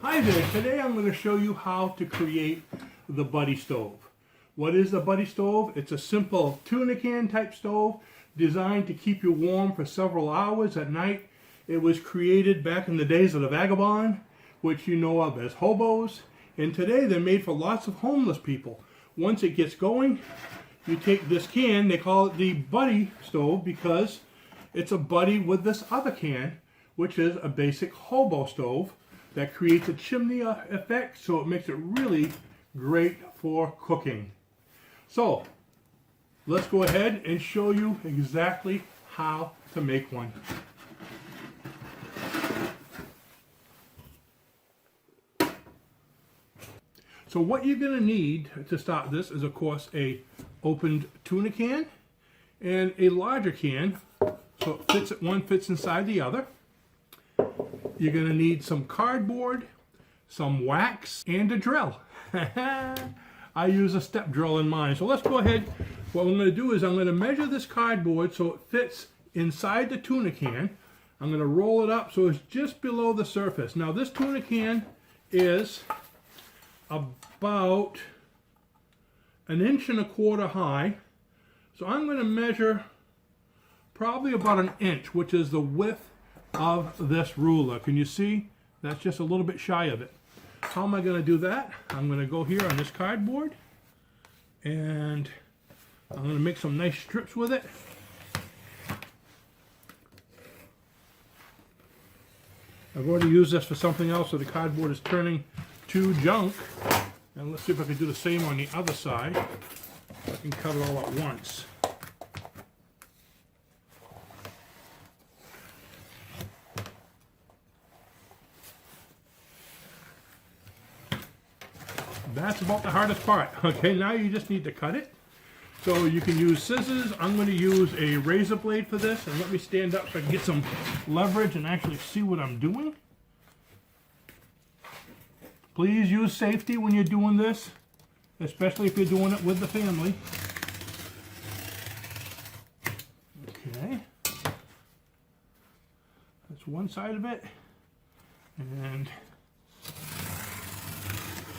Hi there, today I'm going to show you how to create the buddy stove. What is the buddy stove? It's a simple tuna can type stove designed to keep you warm for several hours at night. It was created back in the days of the vagabond, which you know of as hobos, and today they're made for lots of homeless people. Once it gets going, you take this can, they call it the buddy stove because it's a buddy with this other can, which is a basic hobo stove that creates a chimney effect, so it makes it really great for cooking. So let's go ahead and show you exactly how to make one. So what you're going to need to start this is, of course, a opened tuna can and a larger can, so it fits, one fits inside the other. You're going to need some cardboard, some wax, and a drill. I use a step drill in mine. So let's go ahead. What I'm going to do is I'm going to measure this cardboard so it fits inside the tuna can. I'm going to roll it up so it's just below the surface. Now this tuna can is about 1.25 inches high. So I'm going to measure probably about 1 inch, which is the width of this ruler. Can you see? That's just a little bit shy of it. How am I going to do that? I'm going to go here on this cardboard and I'm going to make some nice strips with it. I've already used this for something else, so the cardboard is turning to junk. And let's see if I can do the same on the other side. I can cut it all at once. That's about the hardest part. Okay, now you just need to cut it. So you can use scissors. I'm going to use a razor blade for this. And let me stand up so I can get some leverage and actually see what I'm doing. Please use safety when you're doing this, especially if you're doing it with the family. Okay. That's one side of it. And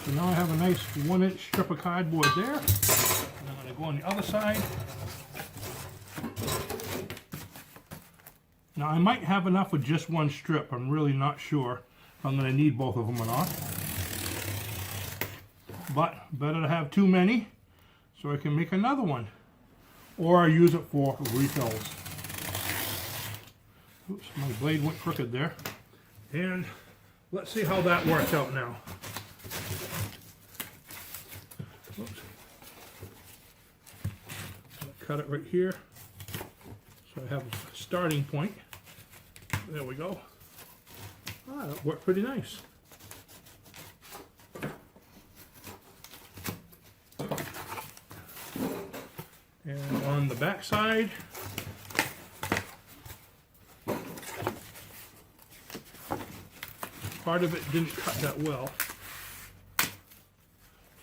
so now I have a nice 1 inch strip of cardboard there. And I'm going to go on the other side. Now I might have enough with just one strip. I'm really not sure if I'm going to need both of them or not. But better to have too many so I can make another one. Or use it for refills. Oops, my blade went crooked there. And let's see how that works out now. Oops. Cut it right here so I have a starting point. There we go. Ah, that worked pretty nice. And on the back side, part of it didn't cut that well.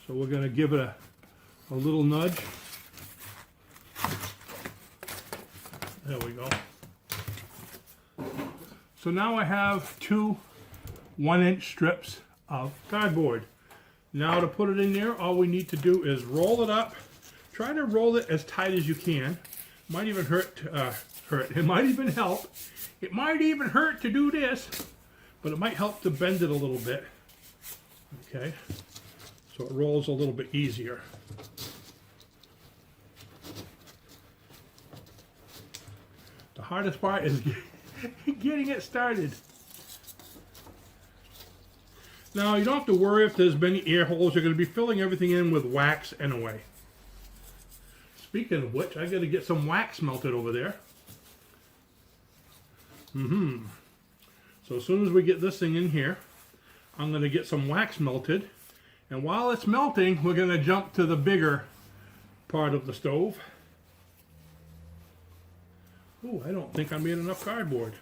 So we're going to give it a little nudge. There we go. So now I have two 1 inch strips of cardboard. Now to put it in there, all we need to do is roll it up. Try to roll it as tight as you can. Might even hurt. It might even help. It might even hurt to do this, but it might help to bend it a little bit. Okay. So it rolls a little bit easier. The hardest part is getting it started. Now you don't have to worry if there's many air holes. You're going to be filling everything in with wax anyway. Speaking of which, I got to get some wax melted over there. So as soon as we get this thing in here, I'm going to get some wax melted. And while it's melting, we're going to jump to the bigger part of the stove. Oh, I don't think I made enough cardboard.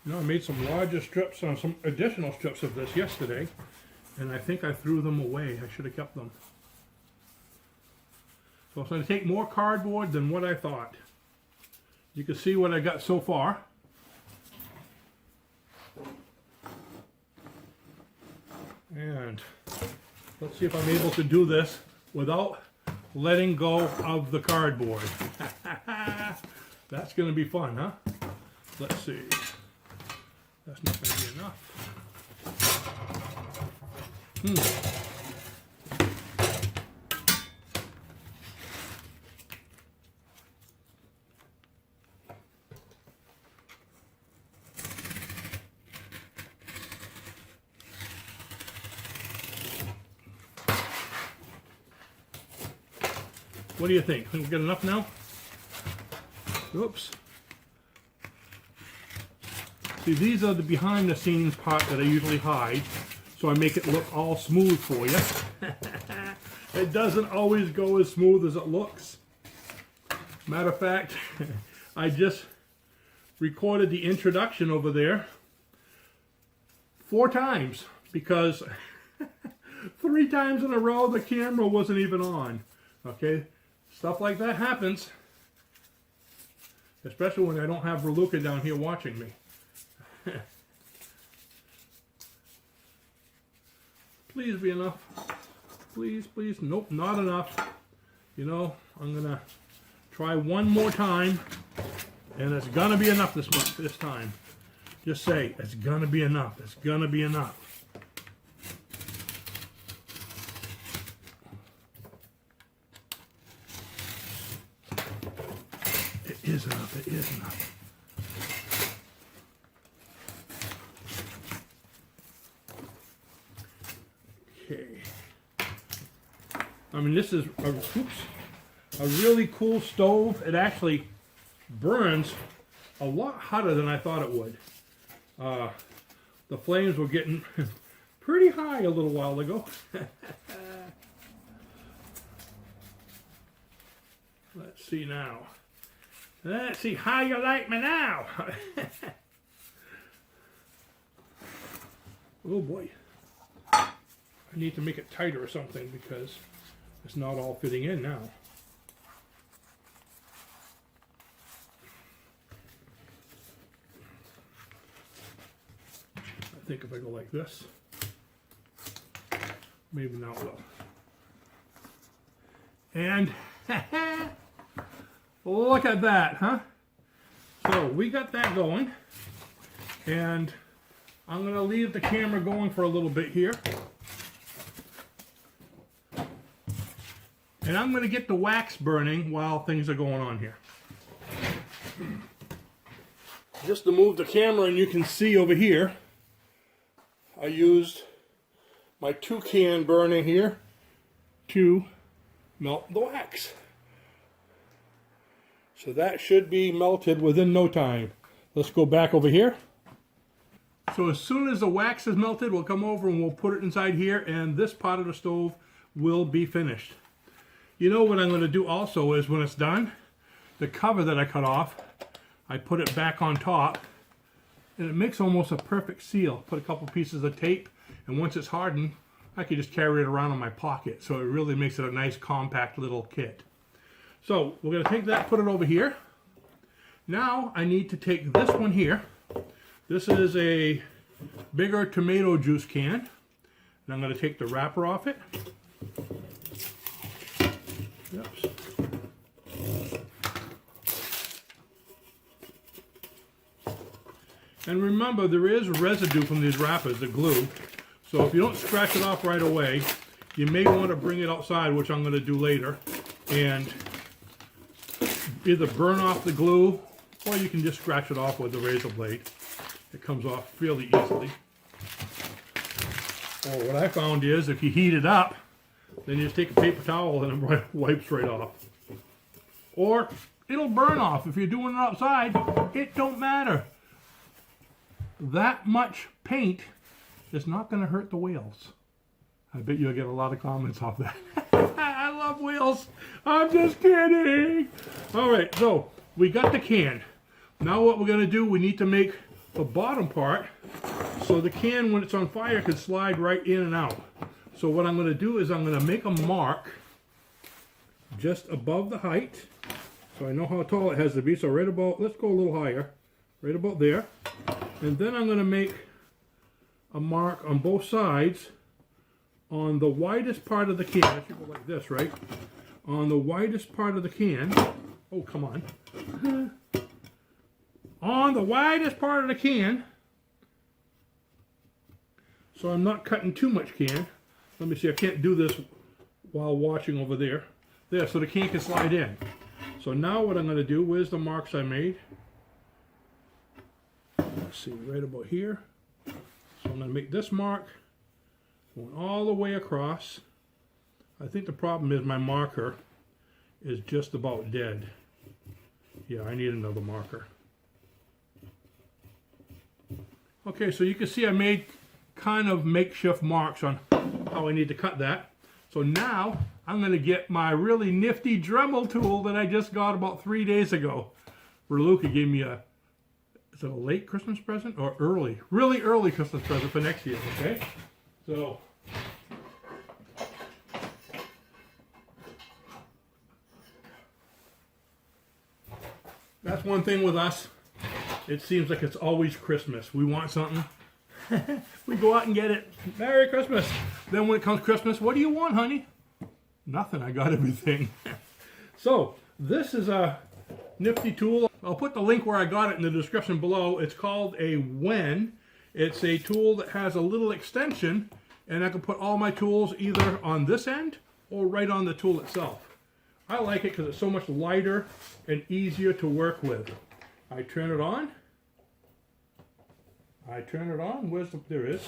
No, I made some larger strips, some additional strips of this yesterday, and I think I threw them away. I should have kept them. So it's going to take more cardboard than what I thought. You can see what I got so far. And let's see if I'm able to do this without letting go of the cardboard. That's going to be fun, huh? Let's see. That's not going to be enough. What do you think? Think we got enough now? Oops. See, these are the behind the scenes part that I usually hide, so I make it look all smooth for you. It doesn't always go as smooth as it looks. Matter of fact, I just recorded the introduction over there 4 times because 3 times in a row the camera wasn't even on. Okay? Stuff like that happens, especially when I don't have Raluca down here watching me. Please be enough. Please, please. Nope, not enough. You know, I'm gonna try one more time, and it's gonna be enough this time. Just say, it's gonna be enough. It's gonna be enough. It is enough. It is enough. Okay. I mean, this is a really cool stove. It actually burns a lot hotter than I thought it would. The flames were getting pretty high a little while ago. Let's see now. Let's see how you like me now. Oh boy. I need to make it tighter or something because it's not all fitting in now. I think if I go like this, maybe now it will. And look at that, huh? So we got that going, and I'm going to leave the camera going for a little bit here. And I'm going to get the wax burning while things are going on here. Just to move the camera, and you can see over here, I used my toucan burner here to melt the wax. So that should be melted within no time. Let's go back over here. So as soon as the wax is melted, we'll come over and we'll put it inside here, and this part of the stove will be finished. You know what I'm going to do also is when it's done, the cover that I cut off, I put it back on top, and it makes almost a perfect seal. Put a couple pieces of tape, and once it's hardened, I can just carry it around in my pocket. So it really makes it a nice compact little kit. So we're going to take that, put it over here. Now I need to take this one here. This is a bigger tomato juice can. And I'm going to take the wrapper off it. Oops. And remember, there is residue from these wrappers, the glue. So if you don't scratch it off right away, you may want to bring it outside, which I'm going to do later, and either burn off the glue, or you can just scratch it off with the razor blade. It comes off fairly easily. Or what I found is, if you heat it up, then you just take a paper towel and it wipes right off. Or it'll burn off. If you're doing it outside, it don't matter. That much paint is not going to hurt the whales. I bet you'll get a lot of comments off that. I love whales. I'm just kidding. All right, so we got the can. Now what we're going to do, we need to make the bottom part so the can, when it's on fire, can slide right in and out. So what I'm going to do is I'm going to make a mark just above the height, so I know how tall it has to be. So right about, let's go a little higher, right about there. And then I'm going to make a mark on both sides on the widest part of the can. I should go like this, right? On the widest part of the can. Oh, come on. On the widest part of the can. So I'm not cutting too much can. Let me see, I can't do this while watching over there. There, so the can can slide in. So now what I'm going to do, where's the marks I made? Let's see, right about here. So I'm going to make this mark, going all the way across. I think the problem is my marker is just about dead. Yeah, I need another marker. Okay, so you can see I made kind of makeshift marks on how I need to cut that. So now I'm going to get my really nifty Dremel tool that I just got about 3 days ago. Raluca gave me a, is it a late Christmas present or early? Really early Christmas present for next year, okay? So that's one thing with us. It seems like it's always Christmas. We want something. We go out and get it. Merry Christmas. Then when it comes Christmas, what do you want, honey? Nothing. I got everything. So this is a nifty tool. I'll put the link where I got it in the description below. It's called a wen. It's a tool that has a little extension, and I can put all my tools either on this end or right on the tool itself. I like it because it's so much lighter and easier to work with. I turn it on. I turn it on. Where's the, there it is.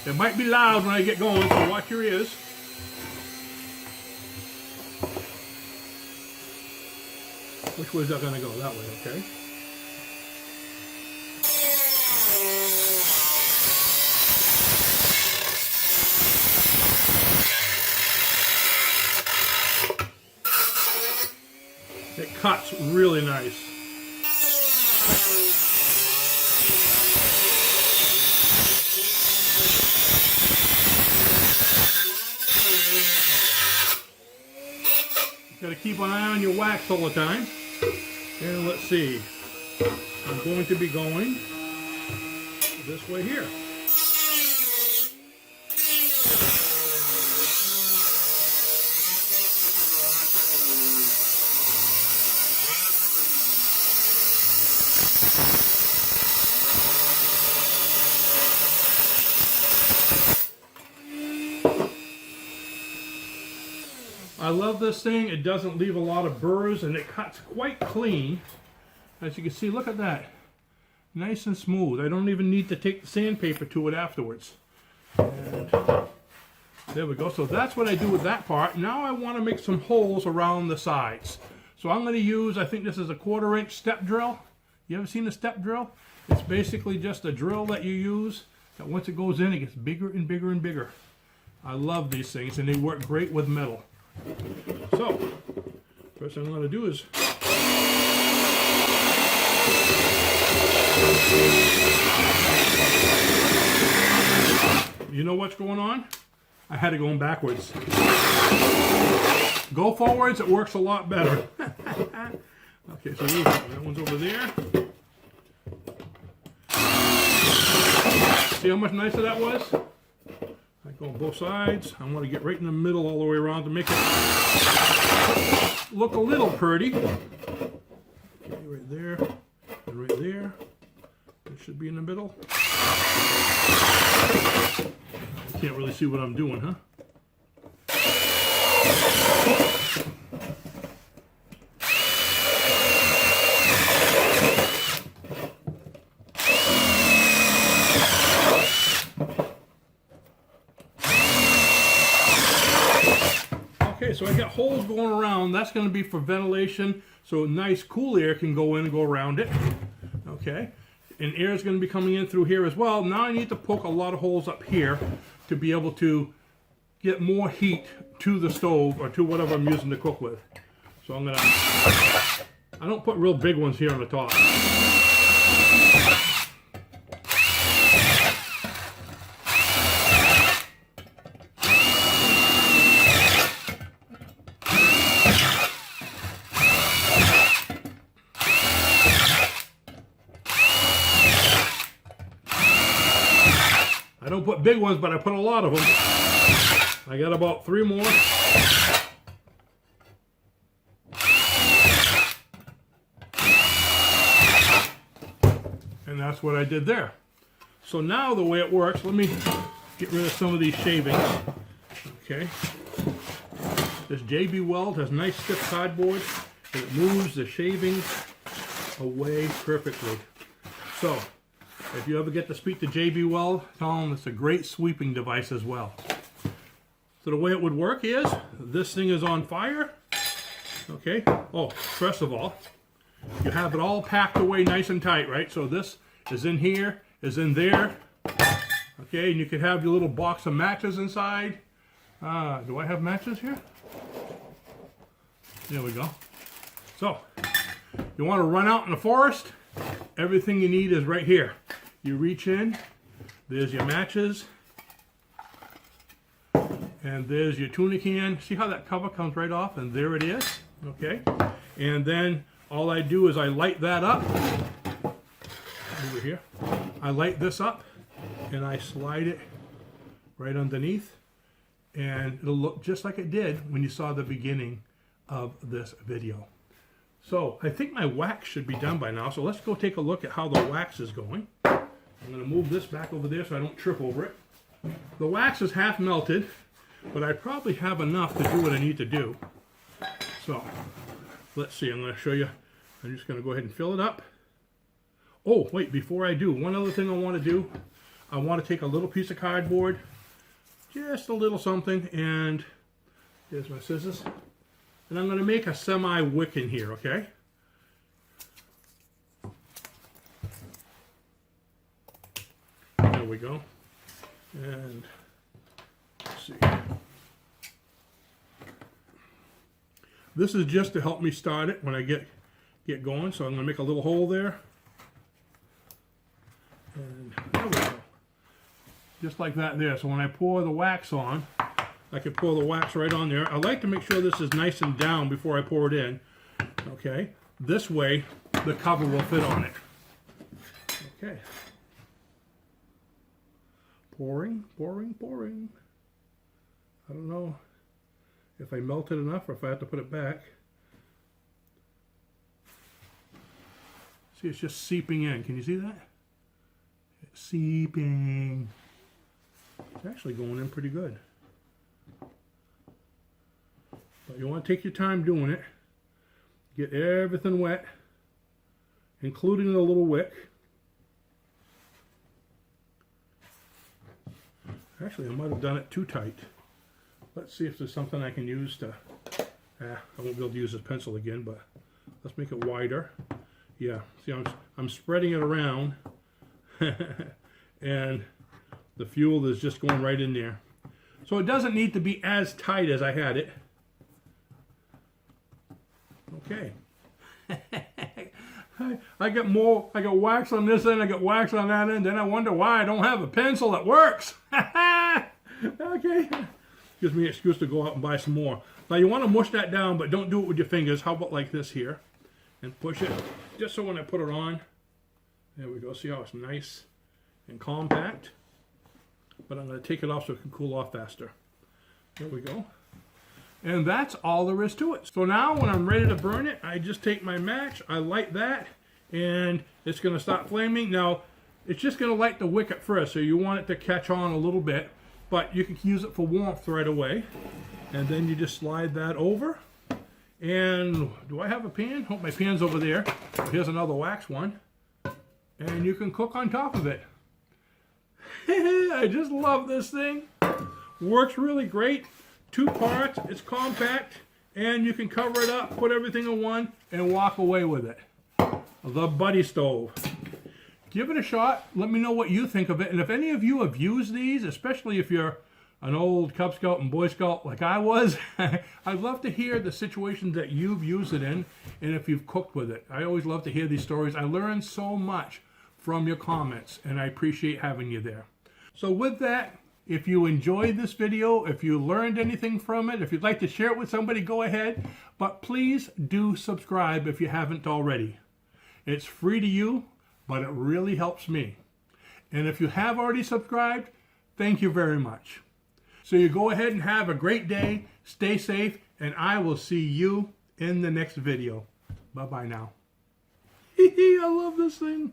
It might be loud when I get going, so watch your ears. Which way is that going to go? That way, okay. It cuts really nice. Got to keep an eye on your wax all the time. And let's see. I'm going to be going this way here. I love this thing. It doesn't leave a lot of burrs and it cuts quite clean. As you can see, look at that. Nice and smooth. I don't even need to take the sandpaper to it afterwards. And there we go. So that's what I do with that part. Now I want to make some holes around the sides. So I'm going to use, I think this is a 1/4 inch step drill. You ever seen a step drill? It's basically just a drill that you use that once it goes in, it gets bigger and bigger and bigger. I love these things and they work great with metal. So, first thing I'm going to do is you know what's going on? I had it going backwards. Go forwards, it works a lot better. Okay, so that one's over there. See how much nicer that was? I go on both sides. I want to get right in the middle all the way around to make it look a little pretty. Okay, right there and right there. It should be in the middle. You can't really see what I'm doing, huh? Okay, so I got holes going around. That's going to be for ventilation, so nice cool air can go in and go around it. Okay, and air is going to be coming in through here as well. Now I need to poke a lot of holes up here to be able to get more heat to the stove or to whatever I'm using to cook with. So I'm going to, I don't put real big ones here on the top. put big ones, but I put a lot of them. I got about 3 more. And that's what I did there. So now the way it works, let me get rid of some of these shavings. Okay. This JB Weld has nice stiff cardboard, and it moves the shavings away perfectly. So, if you ever get to speak to JB Weld, tell them it's a great sweeping device as well. So the way it would work is, this thing is on fire. Okay. Oh, first of all, you have it all packed away nice and tight, right? So this is in here, is in there. Okay, and you could have your little box of matches inside. Do I have matches here? There we go. So, you want to run out in the forest, everything you need is right here. You reach in, there's your matches, and there's your tuna can. See how that cover comes right off, and there it is, okay? And then all I do is I light that up, over here. I light this up, and I slide it right underneath, and it'll look just like it did when you saw the beginning of this video. So I think my wax should be done by now, so let's go take a look at how the wax is going. I'm going to move this back over there so I don't trip over it. The wax is half melted, but I probably have enough to do what I need to do. So let's see, I'm going to show you. I'm just going to go ahead and fill it up. Oh wait, before I do, one other thing I want to do, I want to take a little piece of cardboard, just a little something, and here's my scissors. And I'm going to make a semi-wick in here, okay? There we go. And let's see. This is just to help me start it when I get going. So I'm going to make a little hole there. And there we go. Just like that there. So when I pour the wax on, I can pour the wax right on there. I like to make sure this is nice and down before I pour it in. Okay. This way, the cover will fit on it. Okay. Pouring, pouring, pouring. I don't know if I melted enough or if I have to put it back. See, it's just seeping in. Can you see that? It's seeping. It's actually going in pretty good. But you want to take your time doing it. Get everything wet, including the little wick. Actually, I might have done it too tight. Let's see if there's something I can use to... I won't be able to use this pencil again, but let's make it wider. Yeah, see, I'm spreading it around, and the fuel is just going right in there. So it doesn't need to be as tight as I had it. Okay. I got wax on this end, I got wax on that end, then I wonder why I don't have a pencil that works. Okay. Gives me an excuse to go out and buy some more. Now you want to mush that down, but don't do it with your fingers. How about like this here? And push it, just so when I put it on, there we go. See how it's nice and compact? But I'm going to take it off so it can cool off faster. There we go. And that's all there is to it. So now when I'm ready to burn it, I just take my match, I light that, and it's going to start flaming. Now, it's just going to light the wick at first, so you want it to catch on a little bit, but you can use it for warmth right away. And then you just slide that over. And do I have a pan? Oh, my pan's over there. Here's another wax one. And you can cook on top of it. I just love this thing. Works really great. 2 parts, it's compact, and you can cover it up, put everything in one, and walk away with it. The Buddy Stove. Give it a shot. Let me know what you think of it. And if any of you have used these, especially if you're an old Cub Scout and Boy Scout like I was, I'd love to hear the situations that you've used it in, and if you've cooked with it. I always love to hear these stories. I learn so much from your comments, and I appreciate having you there. So with that, if you enjoyed this video, if you learned anything from it, if you'd like to share it with somebody, go ahead. But please do subscribe if you haven't already. It's free to you, but it really helps me. And if you have already subscribed, Thank you very much. So you go ahead and have a great day, stay safe, and I will see you in the next video. Bye-bye now. I love this thing.